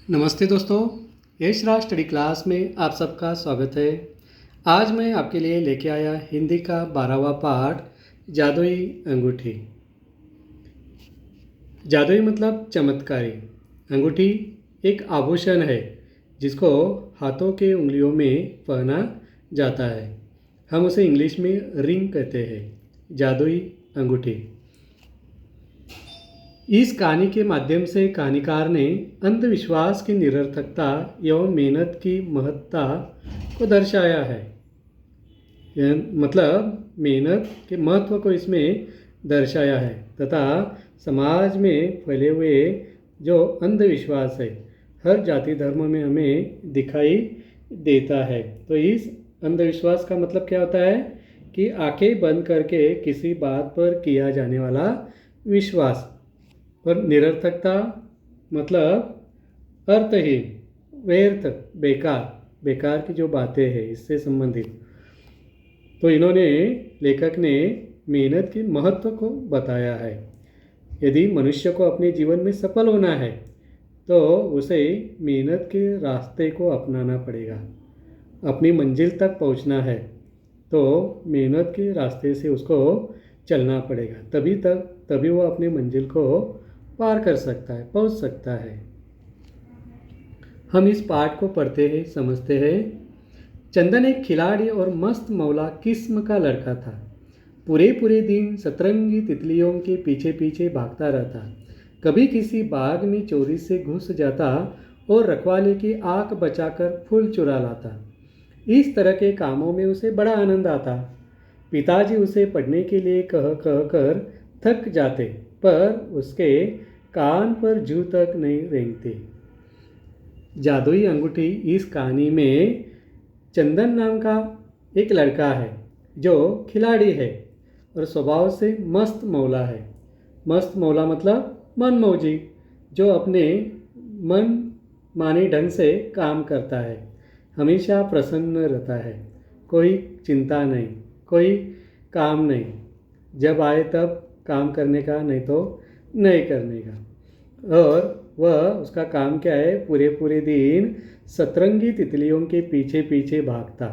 नमस्ते दोस्तों, Yash Raj study class में आप सबका स्वागत है। आज मैं आपके लिए लेके आया हिंदी का 12वां पाठ जादुई अंगूठी। जादुई मतलब चमत्कारी। अंगूठी एक आभूषण है जिसको हाथों के उंगलियों में पहना जाता है। हम उसे इंग्लिश में रिंग कहते हैं। जादुई अंगूठी। इस कहानी के माध्यम से कहानीकार ने अंधविश्वास की निरर्थकता एवं मेहनत की महत्ता को दर्शाया है। मतलब मेहनत के महत्व को इसमें दर्शाया है तथा समाज में फैले हुए जो अंधविश्वास है हर जाति धर्म में हमें दिखाई देता है। तो इस अंधविश्वास का मतलब क्या होता है कि आंखें बंद करके किसी बात पर किया जाने वाला विश्वास। और निरर्थकता मतलब अर्थहीन, व्यर्थ, बेकार की जो बातें हैं इससे संबंधित। तो इन्होंने लेखक ने मेहनत के महत्व को बताया है। यदि मनुष्य को अपने जीवन में सफल होना है तो उसे मेहनत के रास्ते को अपनाना पड़ेगा। अपनी मंजिल तक पहुंचना है तो मेहनत के रास्ते से उसको चलना पड़ेगा, तभी वो अपनी मंजिल को पार कर सकता है, पहुंच सकता है। हम इस पाठ को पढ़ते हैं, समझते हैं। चंदन एक खिलाड़ी और मस्त मौला किस्म का लड़का था। पूरे दिन सतरंगी तितलियों के पीछे पीछे भागता रहता। कभी किसी बाग में चोरी से घुस जाता और रखवाले की आंख बचाकर फूल चुरा लाता। इस तरह के कामों में उसे बड़ा आनंद आता। पिताजी उसे पढ़ने के लिए कह कर थक जाते, पर उसके कान पर जू तक नहीं रेंगते। जादुई अंगूठी इस कहानी में चंदन नाम का एक लड़का है जो खिलाड़ी है और स्वभाव से मस्त मौला है। मस्त मौला मतलब मनमौजी, जो अपने मन माने ढंग से काम करता है, हमेशा प्रसन्न रहता है, कोई चिंता नहीं, कोई काम नहीं, जब आए तब काम करने का, नहीं तो नहीं करने का। और वह उसका काम क्या है, पूरे दिन सतरंगी तितलियों के पीछे पीछे भागता।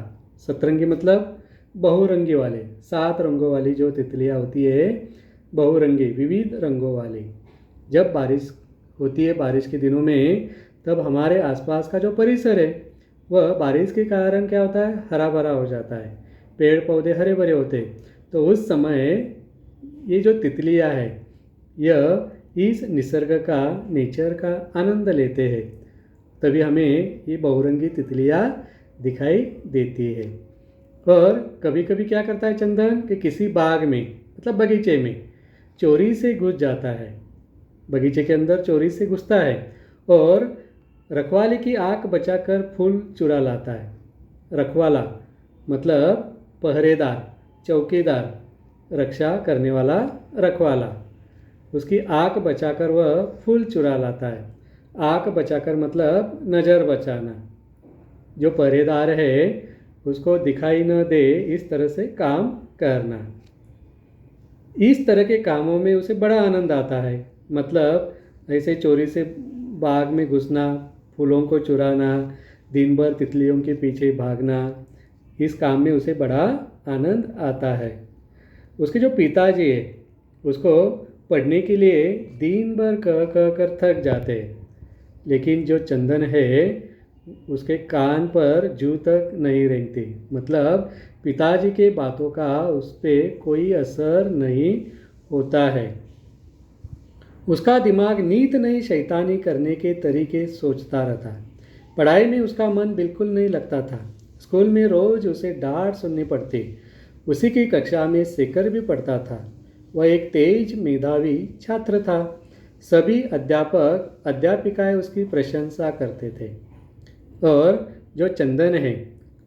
सतरंगी मतलब बहुरंगी वाले, 7 रंगों वाली जो तितलियाँ होती है, बहुरंगी विविध रंगों वाली। जब बारिश होती है, बारिश के दिनों में, तब हमारे आसपास का जो परिसर है वह बारिश के कारण क्या होता है, हरा भरा हो जाता है, पेड़ पौधे हरे भरे होते। तो उस समय ये जो तितलियाँ हैं यह इस निसर्ग का, नेचर का आनंद लेते हैं, तभी हमें ये बहुरंगी तितलियाँ दिखाई देती है। और कभी कभी क्या करता है चंदन कि किसी बाग में मतलब बगीचे में चोरी से घुस जाता है, बगीचे के अंदर चोरी से घुसता है और रखवाले की आंख बचाकर फूल चुरा लाता है। रखवाला मतलब पहरेदार, चौकीदार, रक्षा करने वाला रखवाला। उसकी आंख बचाकर वह फूल चुरा लाता है। आंख बचाकर मतलब नज़र बचाना, जो पहरेदार है उसको दिखाई न दे इस तरह से काम करना। इस तरह के कामों में उसे बड़ा आनंद आता है। मतलब ऐसे चोरी से बाग में घुसना, फूलों को चुराना, दिन भर तितलियों के पीछे भागना, इस काम में उसे बड़ा आनंद आता है। उसके जो पिताजी है उसको पढ़ने के लिए दिन भर कह कर थक जाते हैं, लेकिन जो चंदन है उसके कान पर जू तक नहीं रेंगती। मतलब पिताजी के बातों का उस पर कोई असर नहीं होता है। उसका दिमाग नीत नई शैतानी करने के तरीके सोचता रहता है। पढ़ाई में उसका मन बिल्कुल नहीं लगता था। स्कूल में रोज़ उसे डांट सुननी पड़ती। उसी की कक्षा में सिकर भी पढ़ता था। वह एक तेज मेधावी छात्र था। सभी अध्यापक अध्यापिकाएं उसकी प्रशंसा करते थे। और जो चंदन है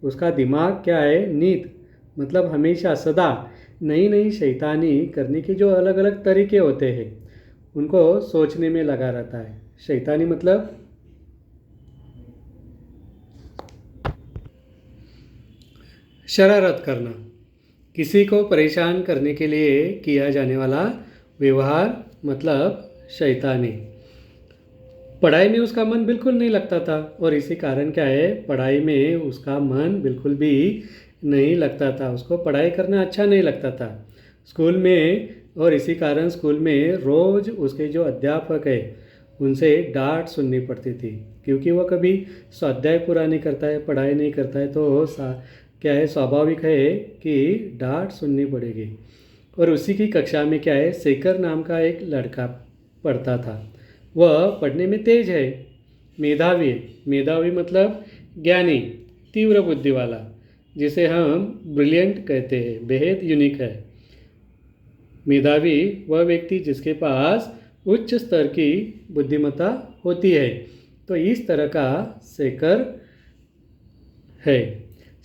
उसका दिमाग क्या है, नीत मतलब हमेशा सदा नई शैतानी करने के जो अलग अलग तरीके होते हैं उनको सोचने में लगा रहता है। शैतानी मतलब शरारत करना, किसी को परेशान करने के लिए किया जाने वाला व्यवहार मतलब शैतानी। पढ़ाई में उसका मन बिल्कुल नहीं लगता था और इसी कारण क्या है, पढ़ाई में उसका मन बिल्कुल भी नहीं लगता था, उसको पढ़ाई करना अच्छा नहीं लगता था स्कूल में। और इसी कारण स्कूल में रोज़ उसके जो अध्यापक है उनसे डांट सुननी पड़ती थी, क्योंकि वो कभी स्वाध्याय पूरा नहीं करता है, पढ़ाई नहीं करता है, तो क्या है, स्वाभाविक है कि डांट सुननी पड़ेगी। और उसी की कक्षा में क्या है, शेखर नाम का एक लड़का पढ़ता था। वह पढ़ने में तेज है, मेधावी है। मेधावी मतलब ज्ञानी, तीव्र बुद्धि वाला, जिसे हम ब्रिलियंट कहते हैं, बेहद यूनिक है। मेधावी वह व्यक्ति जिसके पास उच्च स्तर की बुद्धिमत्ता होती है। तो इस तरह का शेखर है।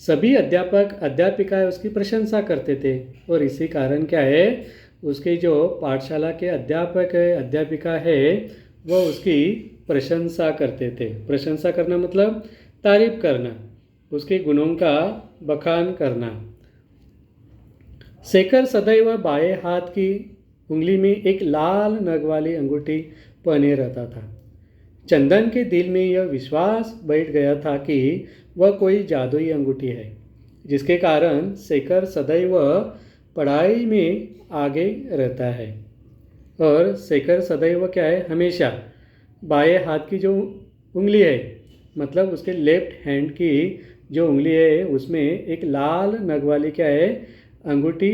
सभी अध्यापक अध्यापिकाएं उसकी प्रशंसा करते थे और इसी कारण क्या है, उसके जो पाठशाला के अध्यापक है, अध्यापिका है, वो उसकी प्रशंसा करते थे। प्रशंसा करना मतलब तारीफ करना, उसके गुणों का बखान करना। शेखर सदैव बाएं हाथ की उंगली में एक लाल नग वाली अंगूठी पहने रहता था। चंदन के दिल में यह विश्वास बैठ गया था कि वह कोई जादुई अंगूठी है, जिसके कारण शेखर सदैव पढ़ाई में आगे रहता है। और शेखर सदैव क्या है, हमेशा बाएं हाथ की जो उंगली है, मतलब उसके लेफ्ट हैंड की जो उंगली है, उसमें एक लाल नग वाली क्या है, अंगूठी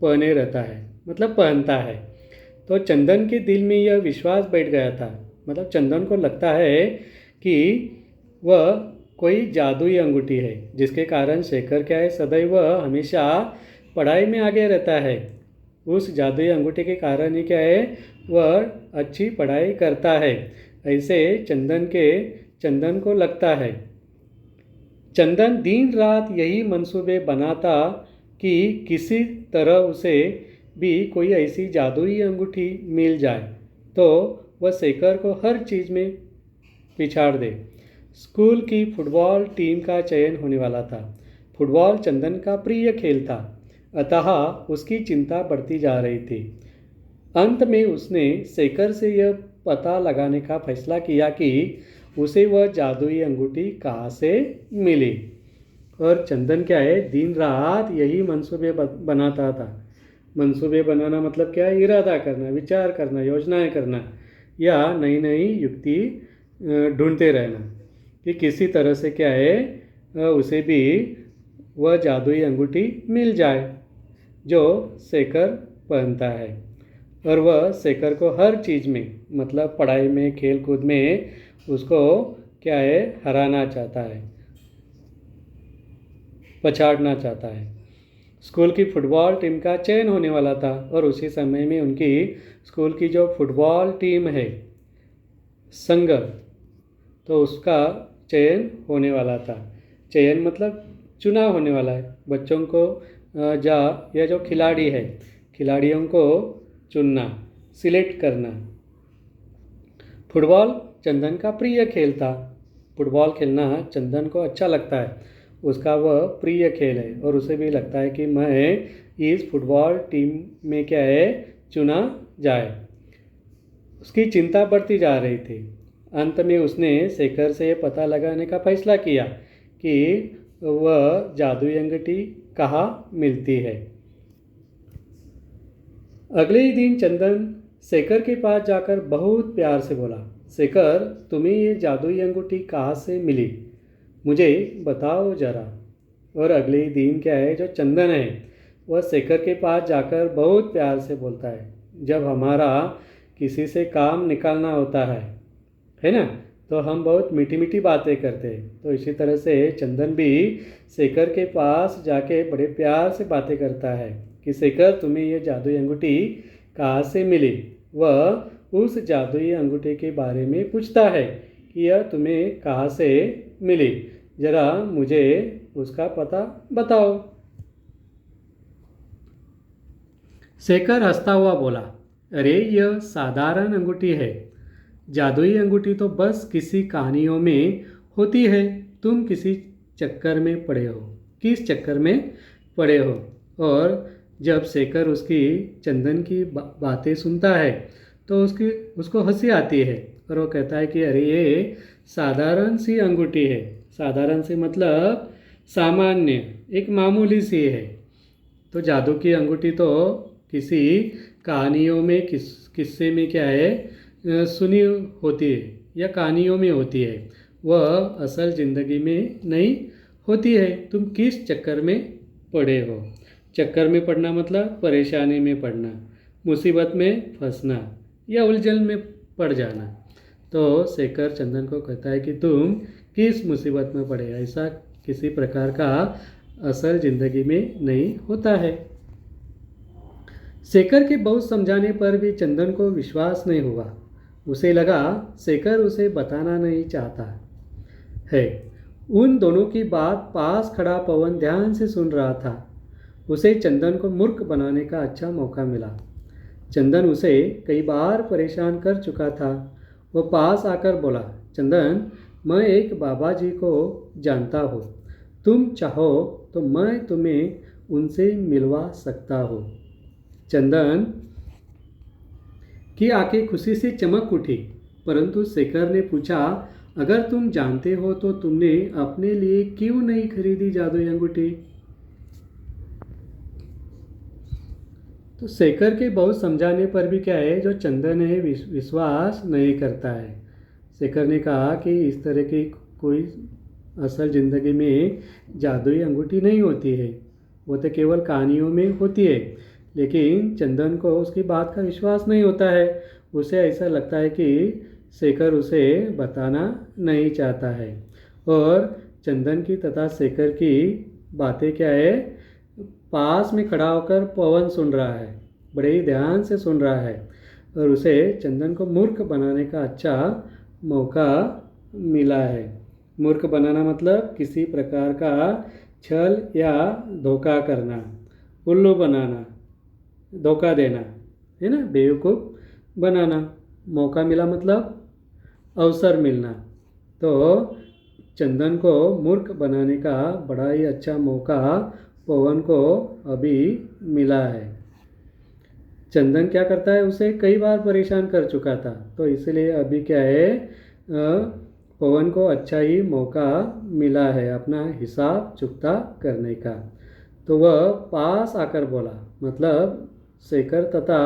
पहने रहता है, मतलब पहनता है। तो चंदन के दिल में यह विश्वास बैठ गया था, मतलब चंदन को लगता है कि वह कोई जादुई अंगूठी है, जिसके कारण शेखर क्या है, सदैव हमेशा पढ़ाई में आगे रहता है। उस जादुई अंगूठी के कारण ही क्या है, वह अच्छी पढ़ाई करता है, ऐसे चंदन को लगता है। चंदन दिन रात यही मंसूबे बनाता कि किसी तरह उसे भी कोई ऐसी जादुई अंगूठी मिल जाए तो वह शेखर को हर चीज़ में पिछाड़ दे। स्कूल की फुटबॉल टीम का चयन होने वाला था। फुटबॉल चंदन का प्रिय खेल था, अतः उसकी चिंता बढ़ती जा रही थी। अंत में उसने शेखर से यह पता लगाने का फैसला किया कि उसे वह जादुई अंगूठी कहाँ से मिली। और चंदन क्या है, दिन रात यही मंसूबे बनाता था। मंसूबे बनाना मतलब क्या है, इरादा करना, विचार करना, योजनाएं करना, या नई नई युक्ति ढूंढते रहना कि किसी तरह से क्या है, उसे भी वह जादुई अंगूठी मिल जाए जो शेखर पहनता है। और वह शेखर को हर चीज़ में, मतलब पढ़ाई में, खेल कूद में उसको क्या है, हराना चाहता है, पछाड़ना चाहता है। स्कूल की फुटबॉल टीम का चयन होने वाला था और उसी समय में उनकी स्कूल की जो फुटबॉल टीम है, संघ, तो उसका चयन होने वाला था। चयन मतलब चुनाव होने वाला है। बच्चों को या जो खिलाड़ी है, खिलाड़ियों को चुनना, सिलेक्ट करना। फुटबॉल चंदन का प्रिय खेल था। फुटबॉल खेलना चंदन को अच्छा लगता है, उसका वह प्रिय खेल है और उसे भी लगता है कि मैं इस फुटबॉल टीम में क्या है, चुना जाए। उसकी चिंता बढ़ती जा रही थी। अंत में उसने शेखर से पता लगाने का फैसला किया कि वह जादुई अंगूठी कहाँ मिलती है। अगले ही दिन चंदन शेखर के पास जाकर बहुत प्यार से बोला, शेखर, तुम्हें ये जादुई अंगूठी कहाँ से मिली, मुझे बताओ जरा। और अगले ही दिन क्या है, जो चंदन है वह शेखर के पास जाकर बहुत प्यार से बोलता है। जब हमारा किसी से काम निकालना होता है ना, तो हम बहुत मीठी मीठी बातें करते हैं। तो इसी तरह से चंदन भी शेखर के पास जाके बड़े प्यार से बातें करता है कि शेखर, तुम्हें ये जादुई अंगूठी कहाँ से मिली। वह उस जादुई अंगूठी के बारे में पूछता है कि यह तुम्हें कहाँ से मिली, जरा मुझे उसका पता बताओ। शेखर हंसता हुआ बोला, अरे यह साधारण अंगूठी है, जादुई अंगूठी तो बस किसी कहानियों में होती है, तुम किसी चक्कर में पड़े हो, किस चक्कर में पड़े हो। और जब शेखर उसकी चंदन की बातें सुनता है तो उसको हंसी आती है और वो कहता है कि अरे ये साधारण सी अंगूठी है। साधारण सी मतलब सामान्य, एक मामूली सी है। तो जादू की अंगूठी तो किसी कहानियों में किस्से में क्या है सुनी होती है या कहानियों में होती है, वह असल ज़िंदगी में नहीं होती है। तुम किस चक्कर में पड़े हो? चक्कर में पड़ना मतलब परेशानी में पड़ना, मुसीबत में फंसना या उलझन में पड़ जाना। तो शेखर चंदन को कहता है कि तुम किस मुसीबत में पड़े, ऐसा किसी प्रकार का असल ज़िंदगी में नहीं होता है। शेखर के बहुत समझाने पर भी चंदन को विश्वास नहीं हुआ। उसे लगा शेखर उसे बताना नहीं चाहता है। उन दोनों की बात पास खड़ा पवन ध्यान से सुन रहा था। उसे चंदन को मूर्ख बनाने का अच्छा मौका मिला। चंदन उसे कई बार परेशान कर चुका था। वो पास आकर बोला, चंदन, मैं एक बाबा जी को जानता हूँ। तुम चाहो तो मैं तुम्हें उनसे मिलवा सकता हूँ। चंदन की आंखें खुशी से चमक उठी, परंतु शेखर ने पूछा, अगर तुम जानते हो तो तुमने अपने लिए क्यों नहीं खरीदी जादुई अंगूठी? तो शेखर के बहुत समझाने पर भी क्या है, जो चंदन है विश्वास नहीं करता है। शेखर ने कहा कि इस तरह की कोई असल ज़िंदगी में जादुई अंगूठी नहीं होती है, वो तो केवल कहानियों में होती है। लेकिन चंदन को उसकी बात का विश्वास नहीं होता है। उसे ऐसा लगता है कि शेखर उसे बताना नहीं चाहता है। और चंदन की तथा शेखर की बातें क्या है, पास में खड़ा होकर पवन सुन रहा है, बड़े ही ध्यान से सुन रहा है, और उसे चंदन को मूर्ख बनाने का अच्छा मौका मिला है। मूर्ख बनाना मतलब किसी प्रकार का छल या धोखा करना, उल्लू बनाना, धोखा देना, है ना, बेवकूफ़ बनाना। मौका मिला मतलब अवसर मिलना। तो चंदन को मूर्ख बनाने का बड़ा ही अच्छा मौका पवन को अभी मिला है। चंदन क्या करता है, उसे कई बार परेशान कर चुका था, तो इसलिए अभी क्या है, पवन को अच्छा ही मौका मिला है अपना हिसाब चुकता करने का। तो वह पास आकर बोला, मतलब शेखर तथा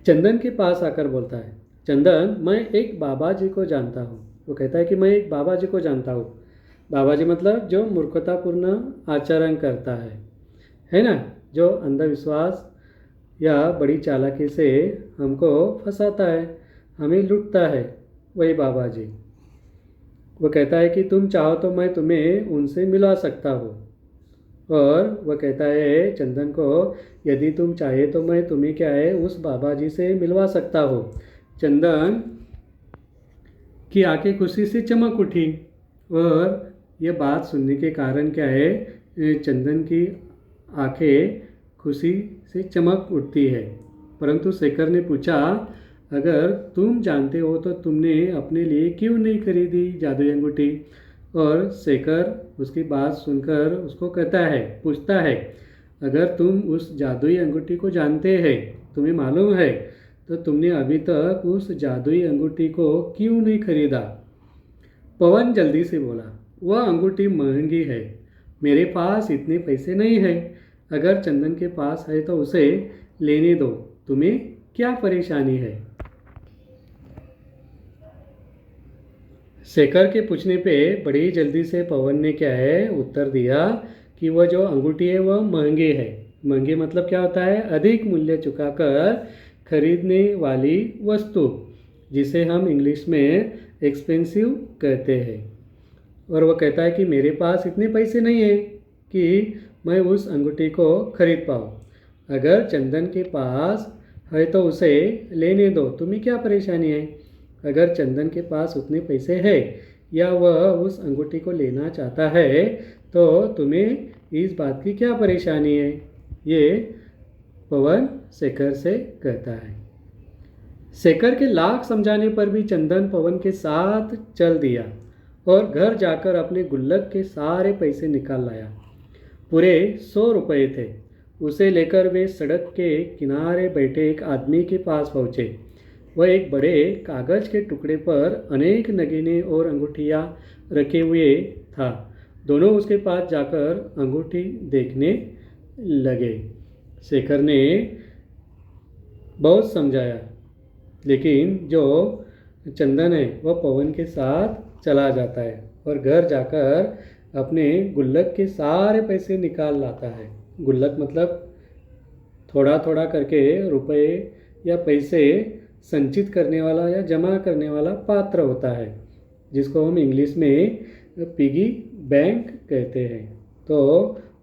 चंदन के पास आकर बोलता है, चंदन, मैं एक बाबा जी को जानता हूँ। वो कहता है कि मैं एक बाबा जी को जानता हूँ। बाबा जी मतलब जो मूर्खतापूर्ण आचरण करता है ना, जो अंधविश्वास या बड़ी चालाकी से हमको फंसाता है, हमें लूटता है, वही बाबा जी। वो कहता है कि तुम चाहो तो मैं तुम्हें उनसे मिला सकता हूँ। और वह कहता है चंदन को, यदि तुम चाहे तो मैं तुम्हें क्या है उस बाबा जी से मिलवा सकता हूँ। चंदन की आंखें खुशी से चमक उठी, और ये बात सुनने के कारण क्या है, चंदन की आंखें खुशी से चमक उठती है। परंतु शेखर ने पूछा, अगर तुम जानते हो तो तुमने अपने लिए क्यों नहीं खरीदी जादुई अंगूठी? और शेखर उसकी बात सुनकर उसको पूछता है, अगर तुम उस जादुई अंगूठी को जानते हैं, तुम्हें मालूम है, तो तुमने अभी तक उस जादुई अंगूठी को क्यों नहीं खरीदा? पवन जल्दी से बोला, वह अंगूठी महंगी है, मेरे पास इतने पैसे नहीं हैं। अगर चंदन के पास है तो उसे लेने दो, तुम्हें क्या परेशानी है? शेखर के पूछने पे बड़ी जल्दी से पवन ने क्या है उत्तर दिया कि वह जो अंगूठी है वह महंगी है। महंगी मतलब क्या होता है, अधिक मूल्य चुकाकर खरीदने वाली वस्तु, जिसे हम इंग्लिश में एक्सपेंसिव कहते हैं। और वह कहता है कि मेरे पास इतने पैसे नहीं है कि मैं उस अंगूठी को खरीद पाऊँ। अगर चंदन के पास है तो उसे लेने दो, तुम्हें क्या परेशानी है? अगर चंदन के पास उतने पैसे हैं या वह उस अंगूठी को लेना चाहता है तो तुम्हें इस बात की क्या परेशानी है? ये पवन शेखर से कहता है। शेखर के लाख समझाने पर भी चंदन पवन के साथ चल दिया और घर जाकर अपने गुल्लक के सारे पैसे निकाल लाया। पूरे 100 रुपये थे। उसे लेकर वे सड़क के किनारे बैठे एक आदमी के पास पहुँचे। वह एक बड़े कागज के टुकड़े पर अनेक नगीने और अंगूठियाँ रखे हुए था। दोनों उसके पास जाकर अंगूठी देखने लगे। शेखर ने बहुत समझाया, लेकिन जो चंदन है वह पवन के साथ चला जाता है और घर जाकर अपने गुल्लक के सारे पैसे निकाल लाता है। गुल्लक मतलब थोड़ा थोड़ा करके रुपए या पैसे संचित करने वाला या जमा करने वाला पात्र होता है, जिसको हम इंग्लिश में पिगी बैंक कहते हैं। तो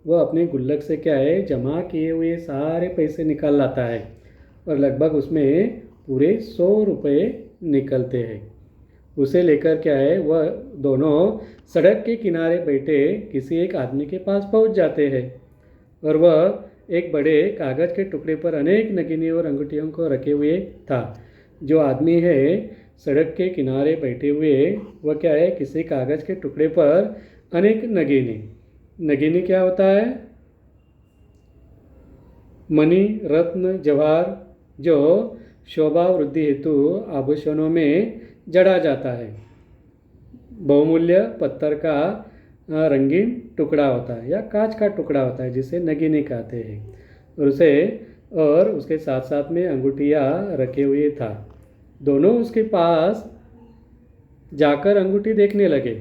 वह अपने गुल्लक से क्या है, जमा किए हुए सारे पैसे निकाल लाता है और लगभग उसमें पूरे 100 रुपये निकलते हैं। उसे लेकर क्या है, वह दोनों सड़क के किनारे बैठे किसी एक आदमी के पास पहुंच जाते हैं और वह एक बड़े कागज़ के टुकड़े पर अनेक नगीने और अंगूठियों को रखे हुए था। जो आदमी है सड़क के किनारे बैठे हुए, वह क्या है, किसी कागज़ के टुकड़े पर अनेक नगीने, नगीने क्या होता है, मणि रत्न जवाहर, जो शोभा वृद्धि हेतु आभूषणों में जड़ा जाता है। बहुमूल्य पत्थर का रंगीन टुकड़ा होता है या कांच का टुकड़ा होता है, जिसे नगीने कहते हैं। और उसके साथ साथ में अंगूठियाँ रखे हुए था। दोनों उसके पास जाकर अंगूठी देखने लगे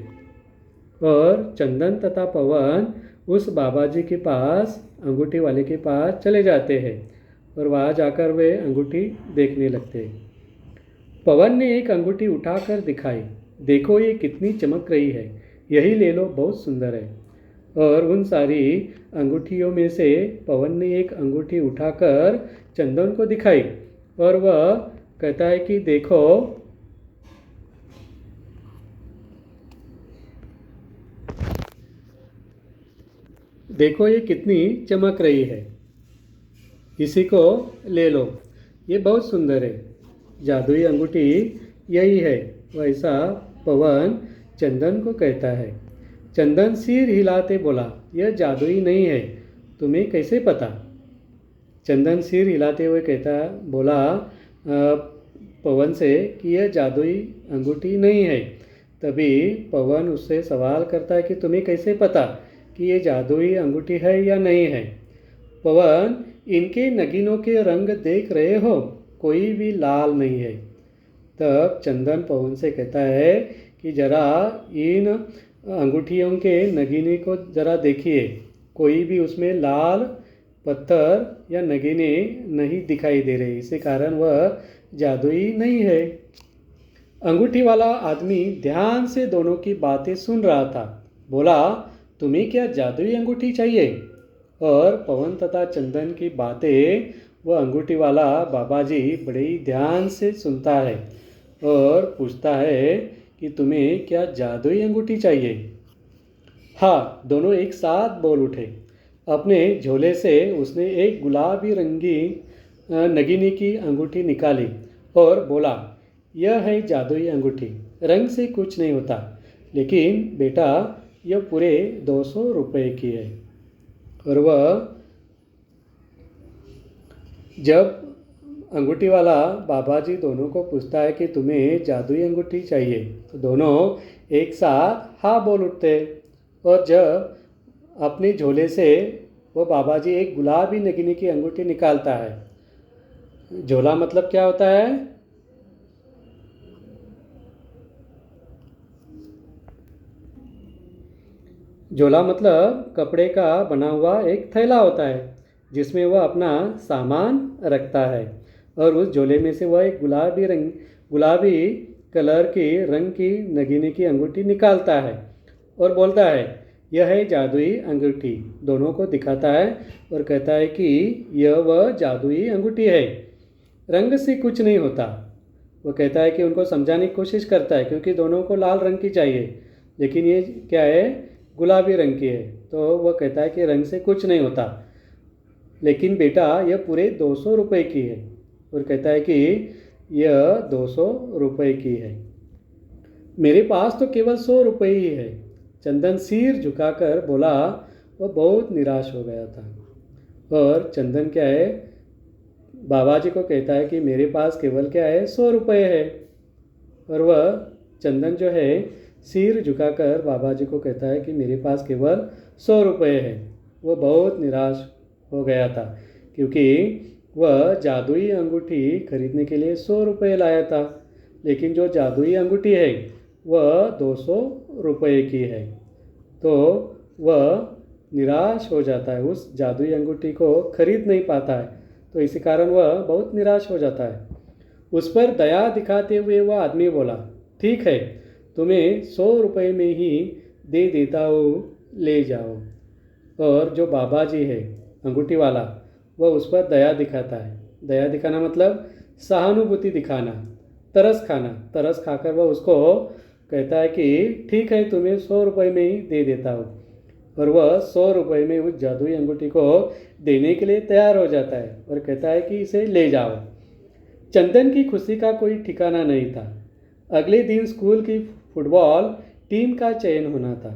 और चंदन तथा पवन उस बाबा जी के पास, अंगूठी वाले के पास चले जाते हैं और वहाँ जाकर वे अंगूठी देखने लगते हैं। पवन ने एक अंगूठी उठाकर दिखाई। देखो ये कितनी चमक रही है, यही ले लो, बहुत सुंदर है। और उन सारी अंगूठियों में से पवन ने एक अंगूठी उठाकर चंदन को दिखाई और वह कहता है कि देखो देखो ये कितनी चमक रही है, इसी को ले लो, ये बहुत सुंदर है। जादुई अंगूठी यही है, वैसा पवन चंदन को कहता है। चंदन सिर हिलाते बोला, यह जादुई नहीं है, तुम्हें कैसे पता? चंदन सिर हिलाते हुए बोला पवन से कि यह जादुई अंगूठी नहीं है। तभी पवन उससे सवाल करता है कि तुम्हें कैसे पता कि ये जादुई अंगूठी है या नहीं है? पवन, इनके नगीनों के रंग देख रहे हो, कोई भी लाल नहीं है। तब चंदन पवन से कहता है कि जरा इन अंगूठियों के नगीने को जरा देखिए, कोई भी उसमें लाल पत्थर या नगीने नहीं दिखाई दे रहे, इसी कारण वह जादुई नहीं है। अंगूठी वाला आदमी ध्यान से दोनों की बातें सुन रहा था। बोला, तुम्हें क्या जादुई अंगूठी चाहिए? और पवन तथा चंदन की बातें वह अंगूठी वाला बाबा जी बड़े ही ध्यान से सुनता है और पूछता है कि तुम्हें क्या जादुई अंगूठी चाहिए? हाँ, दोनों एक साथ बोल उठे। अपने झोले से उसने एक गुलाबी रंगी नगीने की अंगूठी निकाली और बोला, यह है जादुई अंगूठी, रंग से कुछ नहीं होता, लेकिन बेटा यह पूरे 200 रुपये की है। और वह जब अंगूठी वाला बाबा जी दोनों को पूछता है कि तुम्हें जादुई अंगूठी चाहिए, तो दोनों एक साथ हाँ बोल उठते। और जब अपनी झोले से वो बाबा जी एक गुलाबी नगीने की अंगूठी निकालता है। झोला मतलब क्या होता है? झोला मतलब कपड़े का बना हुआ एक थैला होता है, जिसमें वह अपना सामान रखता है। और उस झोले में से वह एक गुलाबी कलर की रंग की नगीने की अंगूठी निकालता है और बोलता है, यह है जादुई अंगूठी। दोनों को दिखाता है और कहता है कि यह वह जादुई अंगूठी है, रंग से कुछ नहीं होता। वो कहता है कि उनको समझाने की कोशिश करता है, क्योंकि दोनों को लाल रंग की चाहिए, लेकिन ये क्या है, गुलाबी रंग की है। तो वह कहता है कि रंग से कुछ नहीं होता, लेकिन बेटा यह पूरे 200 रुपये की है। और कहता है कि यह 200 रुपये की है, मेरे पास तो केवल 100 रुपये ही है। चंदन सिर झुकाकर बोला। वह बहुत निराश हो गया था। और चंदन क्या है, बाबा जी को कहता है कि मेरे पास केवल क्या है, 100 रुपये है। और वह चंदन जो है सिर झुकाकर बाबा जी को कहता है कि मेरे पास केवल 100 रुपये है। वह बहुत निराश हो गया था क्योंकि वह जादुई अंगूठी खरीदने के लिए 100 रुपये लाया था, लेकिन जो जादुई अंगूठी है वह 200 रुपये की है। तो वह निराश हो जाता है, उस जादुई अंगूठी को खरीद नहीं पाता है। तो इसी कारण वह बहुत निराश हो जाता है। उस पर दया दिखाते हुए वह आदमी बोला, ठीक है, तुम्हें 100 रुपये में ही दे देता हूँ, ले जाओ। और जो बाबा जी है अंगूठी वाला, वह उस पर दया दिखाता है। दया दिखाना मतलब सहानुभूति दिखाना, तरस खाना। तरस खाकर वह उसको कहता है कि ठीक है, तुम्हें 100 रुपये में ही दे देता हूँ। और वह 100 रुपये में उस जादुई अंगूठी को देने के लिए तैयार हो जाता है और कहता है कि इसे ले जाओ। चंदन की खुशी का कोई ठिकाना नहीं था। अगले दिन स्कूल की फुटबॉल टीम का चयन होना था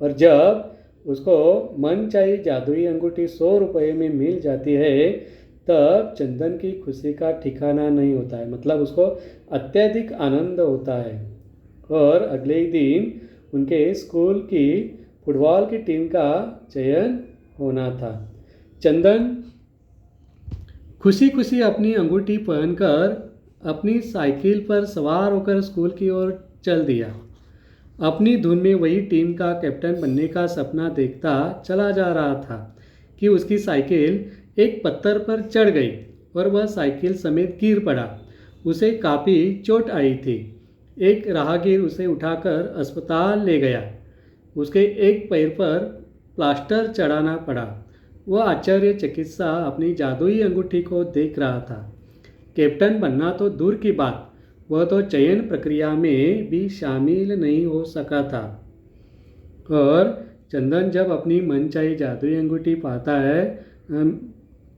और जब उसको मनचाही जादुई अंगूठी 100 रुपये में मिल जाती है, तब चंदन की खुशी का ठिकाना नहीं होता है, मतलब उसको अत्यधिक आनंद होता है। और अगले ही दिन उनके स्कूल की फुटबॉल की टीम का चयन होना था। चंदन खुशी खुशी अपनी अंगूठी पहनकर अपनी साइकिल पर सवार होकर स्कूल की ओर चल दिया। अपनी धुन में वही टीम का कैप्टन बनने का सपना देखता चला जा रहा था कि उसकी साइकिल एक पत्थर पर चढ़ गई और वह साइकिल समेत गिर पड़ा। उसे काफ़ी चोट आई थी। एक राहगीर उसे उठाकर अस्पताल ले गया। उसके एक पैर पर प्लास्टर चढ़ाना पड़ा। वह आश्चर्यचकित सा अपनी जादुई अंगूठी को देख रहा था। कैप्टन बनना तो दूर की बात, वह तो चयन प्रक्रिया में भी शामिल नहीं हो सका था। और चंदन जब अपनी मनचाही जादुई अंगूठी पाता है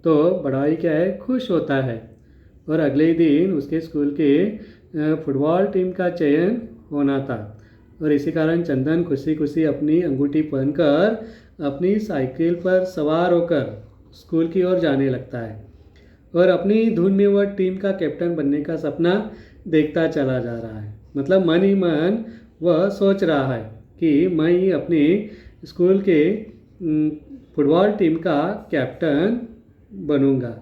तो बड़ा ही क्या है, खुश होता है। और अगले ही दिन उसके स्कूल के फुटबॉल टीम का चयन होना था और इसी कारण चंदन खुशी खुशी अपनी अंगूठी पहनकर अपनी साइकिल पर सवार होकर स्कूल की ओर जाने लगता है और अपनी धुन में वह टीम का कैप्टन बनने का सपना देखता चला जा रहा है। मतलब मन ही मन वह सोच रहा है कि मैं ही अपनी स्कूल के फुटबॉल टीम का कैप्टन बनूंगा।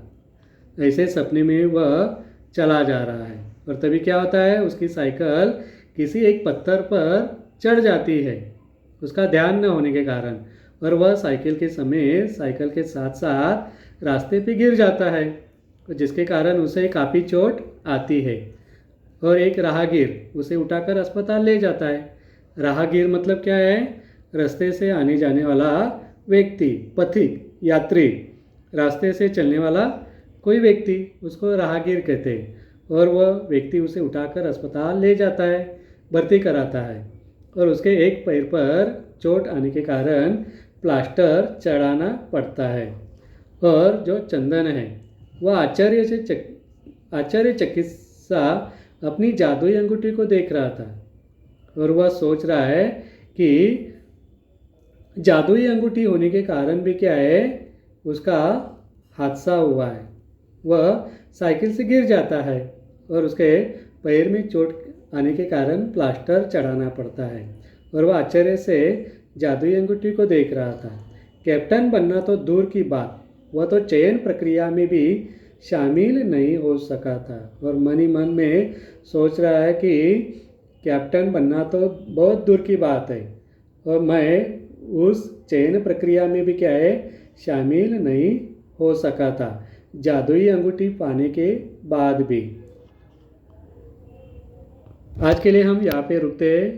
ऐसे सपने में वह चला जा रहा है और तभी क्या होता है, उसकी साइकिल किसी एक पत्थर पर चढ़ जाती है उसका ध्यान न होने के कारण, और वह साइकिल के समेत साइकिल के साथ साथ रास्ते पे गिर जाता है जिसके कारण उसे काफ़ी चोट आती है। और एक राहगीर उसे उठाकर अस्पताल ले जाता है। राहगीर मतलब क्या है, रास्ते से आने जाने वाला व्यक्ति, पथिक, यात्री, रास्ते से चलने वाला कोई व्यक्ति, उसको राहगीर कहते हैं। और वह व्यक्ति उसे उठाकर अस्पताल ले जाता है, भर्ती कराता है और उसके एक पैर पर चोट आने के कारण प्लास्टर चढ़ाना पड़ता है। और जो चंदन है वह आश्चर्यचकित सा अपनी जादुई अंगूठी को देख रहा था और वह सोच रहा है कि जादुई अंगूठी होने के कारण भी क्या है, उसका हादसा हुआ है। वह साइकिल से गिर जाता है और उसके पैर में चोट आने के कारण प्लास्टर चढ़ाना पड़ता है और वह आश्चर्य से जादुई अंगूठी को देख रहा था। कैप्टन बनना तो दूर की बात, वह तो चयन प्रक्रिया में भी शामिल नहीं हो सका था और मन ही मन में सोच रहा है कि कैप्टन बनना तो बहुत दूर की बात है और मैं उस चयन प्रक्रिया में भी क्या है, शामिल नहीं हो सका था जादुई अंगूठी पाने के बाद भी। आज के लिए हम यहाँ पे रुकते हैं।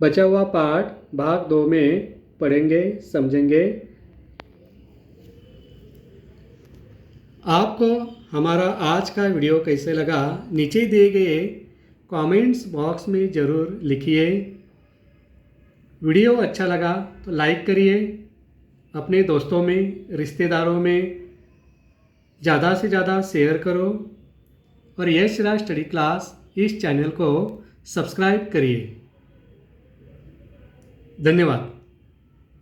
बचा हुआ पाठ भाग 2 में पढ़ेंगे, समझेंगे। आपको हमारा आज का वीडियो कैसे लगा, नीचे दिए गए कमेंट्स बॉक्स में ज़रूर लिखिए। वीडियो अच्छा लगा तो लाइक करिए, अपने दोस्तों में, रिश्तेदारों में ज़्यादा से ज़्यादा शेयर करो और यश राज स्टडी क्लास इस चैनल को सब्सक्राइब करिए। धन्यवाद।